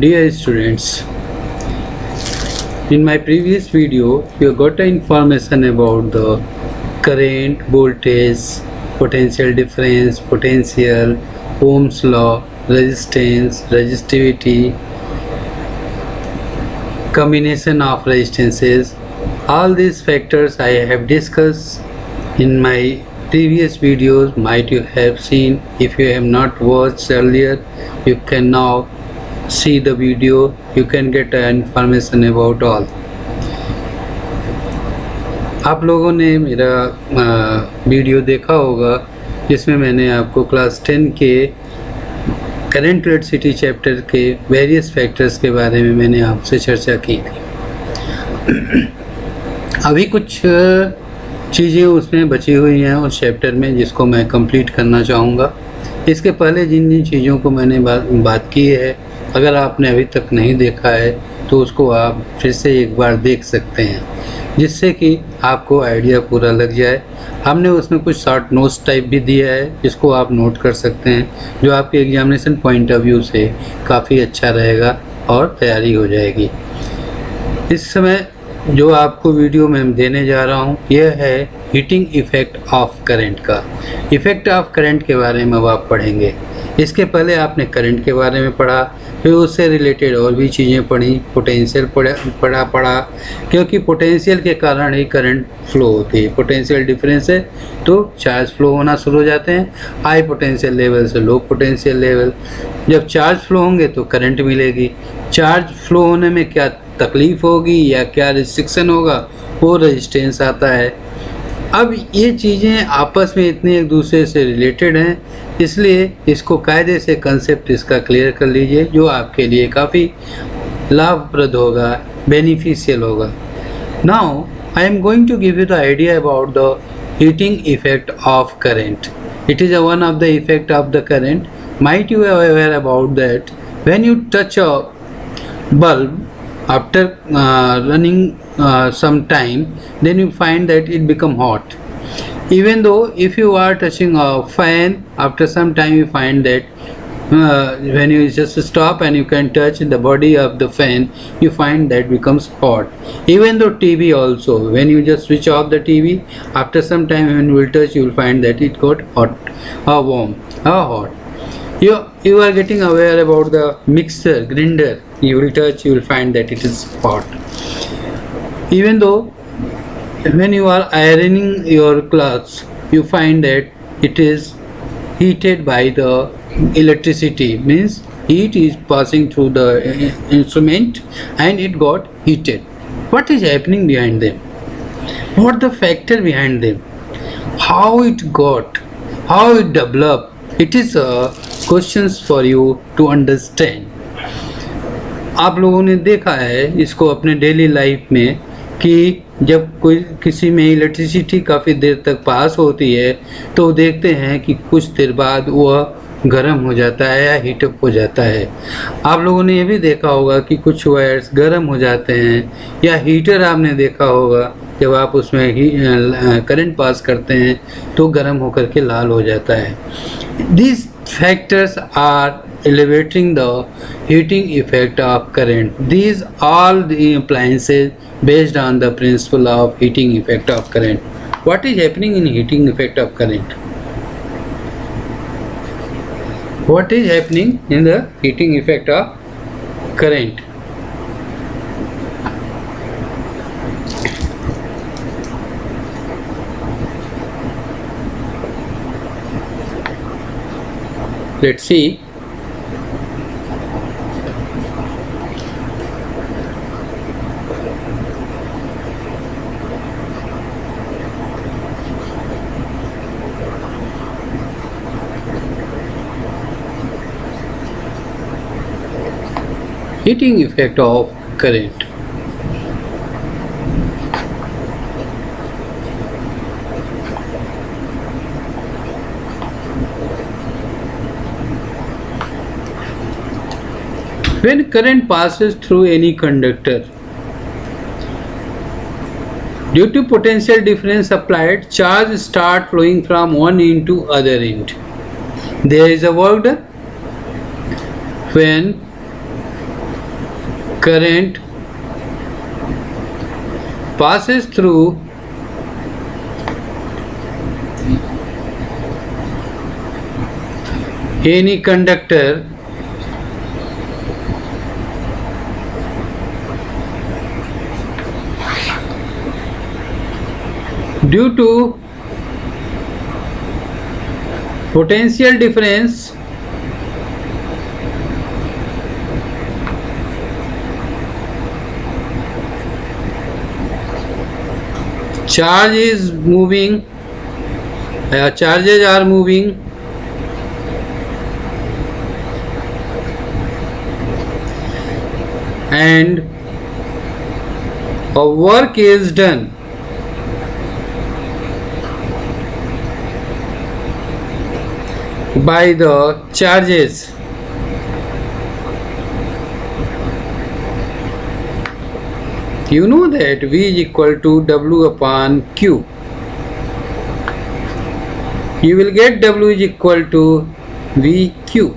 Dear students, in my previous video you got information about the current, voltage, potential difference, potential, Ohm's law, resistance, resistivity, combination of resistances. All these factors I have discussed in my previous videos. Might you have seen. If you have not watched earlier, you can now see the video. You can get information about all. आप लोगों ने मेरा video देखा होगा जिसमें मैंने आपको class 10 के करंट इलेक्ट्रिसिटी चैप्टर के वेरियस फैक्टर्स के बारे में मैंने आपसे चर्चा की थी। अभी कुछ चीज़ें उसमें बची हुई हैं उस चैप्टर में जिसको मैं कंप्लीट करना चाहूँगा। इसके पहले जिन जिन चीज़ों को मैंने बात की है, अगर आपने अभी तक नहीं देखा है तो उसको आप फिर से एक बार देख सकते हैं, जिससे कि आपको आइडिया पूरा लग जाए। हमने उसमें कुछ शॉर्ट नोट्स टाइप भी दिया है जिसको आप नोट कर सकते हैं, जो आपके एग्जामिनेशन पॉइंट ऑफ व्यू से काफ़ी अच्छा रहेगा और तैयारी हो जाएगी। इस समय जो आपको वीडियो में देने जा रहा हूँ यह है हीटिंग इफ़ेक्ट ऑफ करंट का। इफ़ेक्ट ऑफ करंट के बारे में अब आप पढ़ेंगे। इसके पहले आपने करंट के बारे में पढ़ा, फिर उससे रिलेटेड और भी चीज़ें पढ़ी, पोटेंशियल पढ़ा क्योंकि पोटेंशियल के कारण ही करंट फ्लो होती है। पोटेंशियल डिफरेंस है तो चार्ज फ्लो होना शुरू हो जाते हैं, हाई पोटेंशियल लेवल से लो पोटेंशियल लेवल। जब चार्ज फ्लो होंगे तो करंट मिलेगी। चार्ज फ्लो होने में क्या तकलीफ़ होगी या क्या रिस्ट्रिक्शन होगा, वो रेजिस्टेंस आता है। अब ये चीज़ें आपस में इतनी एक दूसरे से रिलेटेड हैं, इसलिए इसको कायदे से कंसेप्ट इसका क्लियर कर लीजिए, जो आपके लिए काफ़ी लाभप्रद होगा, बेनिफिशियल होगा। Now I am going to give you the idea about the heating effect of current. It is one of the effect of the current. Might you are aware about that when you touch a bulb after running some time, then you find that it become hot. Even though if you are touching a fan, after some time you find that when you just stop and you can touch the body of the fan, you find that becomes hot. Even though TV also, when you just switch off the TV, after some time when you will touch, you will find that it got hot or warm or hot. You are getting aware about the mixer, grinder. You will touch, you will find that it is hot. Even though when you are ironing your clothes, you find that it is heated by the electricity, means heat is passing through the instrument and it got heated. What is happening behind them? What the factor behind them? How it got? How it developed? It is questions for you to understand. आप लोगों ने देखा है इसको अपने daily life में कि जब कोई किसी में इलेक्ट्रिसिटी काफ़ी देर तक पास होती है तो देखते हैं कि कुछ देर बाद वह गर्म हो जाता है या हीटअप हो जाता है। आप लोगों ने ये भी देखा होगा कि कुछ वायर्स गर्म हो जाते हैं, या हीटर आपने देखा होगा जब आप उसमें ही करंट पास करते हैं तो गर्म होकर के लाल हो जाता है। These factors are elevating the heating effect of current. These all the appliances based on the principle of heating effect of current. What is happening in heating effect of current? What is happening in the heating effect of current? Let's see. Heating effect of current. When current passes through any conductor, due to potential difference applied, charge start flowing from one end to other end. There is a work done. When current passes through any conductor due to potential difference charge is moving, charges are moving, and a work is done. By the charges. You know that V is equal to W upon Q. You will get W is equal to VQ.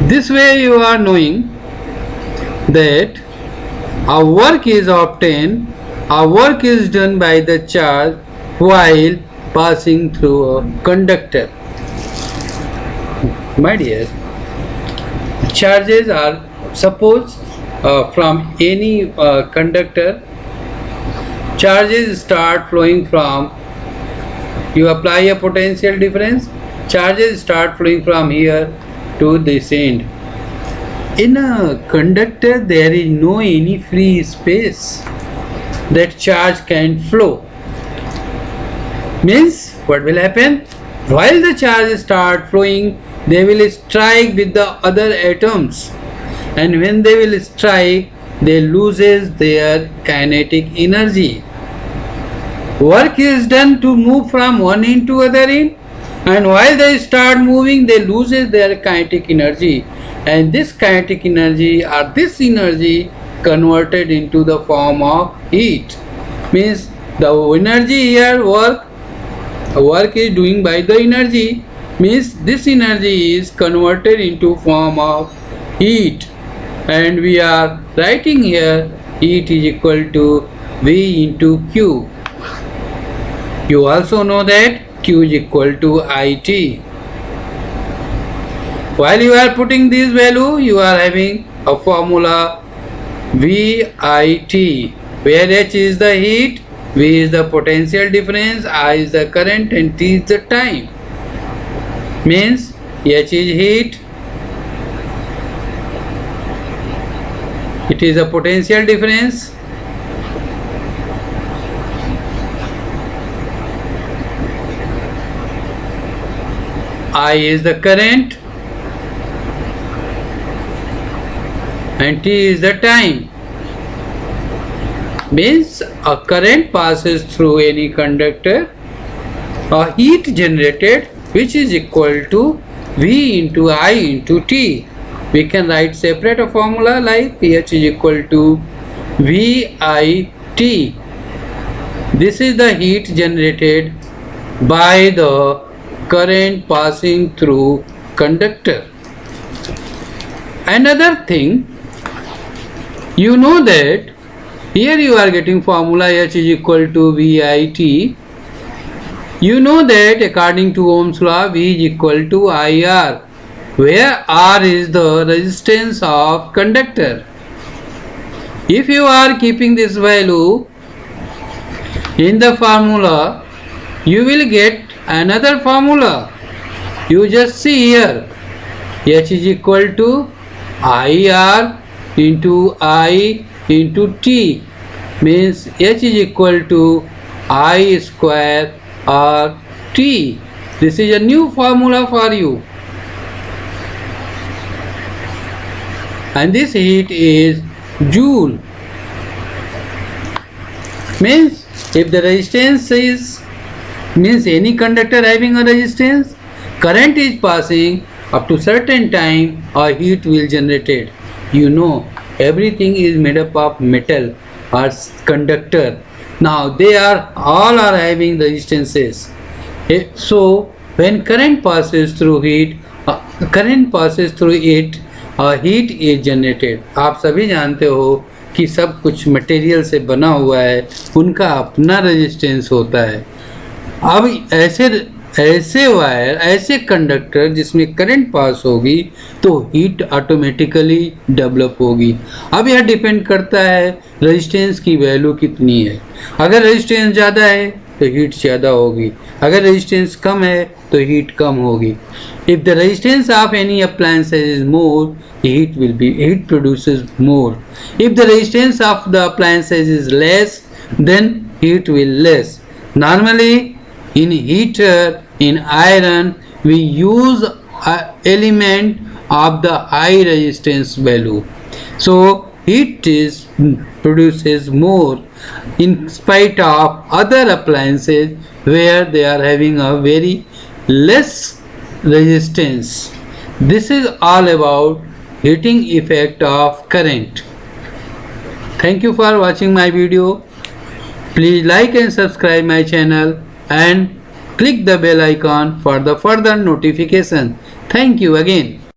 This way you are knowing that a work is obtained, a work is done by the charge while passing through a conductor. My dear, charges are, suppose from any conductor, charges start flowing from, you apply a potential difference, charges start flowing from here to this end. In a conductor there is no any free space that charge can flow. Means what will happen? While the charges start flowing, they will strike with the other atoms, and when they will strike, they loses their kinetic energy. Work is done to move from one end to other end, and while they start moving, they loses their kinetic energy, and this kinetic energy or this energy converted into the form of heat. Means the energy here work is doing by the energy, means this energy is converted into form of heat, and we are writing here heat is equal to V into Q. You also know that Q is equal to IT. While you are putting this value, you are having a formula VIT, where H is the heat, V is the potential difference, I is the current, and T is the time. Means H is heat, it is a potential difference, I is the current, and T is the time. Means a current passes through any conductor, a heat generated which is equal to V into I into T. We can write separate a formula like H is equal to VIT. This is the heat generated by the current passing through conductor. Another thing, you know that here you are getting formula H is equal to VIT. You know that according to Ohm's law, V is equal to IR, where R is the resistance of conductor. If you are keeping this value in the formula, you will get another formula. You just see here, H is equal to IR into I into T, means H is equal to I square R T. This is a new formula for you, and this heat is joule. Means if the resistance is, means any conductor having a resistance, current is passing up to certain time, a heat will generated. You know, everything is made up of metal or conductor. Now they are all are having resistances. So when current passes through heat, current passes through it, heat is generated. आप सभी जानते हो कि सब कुछ material से बना हुआ है, उनका अपना रेजिस्टेंस होता है। अब ऐसे वायर, ऐसे कंडक्टर जिसमें करंट पास होगी तो हीट ऑटोमेटिकली डेवलप होगी। अब यह डिपेंड करता है रेजिस्टेंस की वैल्यू कितनी है। अगर रेजिस्टेंस ज़्यादा है तो हीट ज़्यादा होगी, अगर रेजिस्टेंस कम है तो हीट कम होगी। If the resistance of any appliances is more, heat produces more. If the resistance of the appliances is less, then heat will less. Normally in heater, in iron, we use a element of the high resistance value, so heat produces more in spite of other appliances where they are having a very less resistance. This is all about heating effect of current. Thank you for watching my video. Please like and subscribe my channel and click the bell icon for the further notification. Thank you again.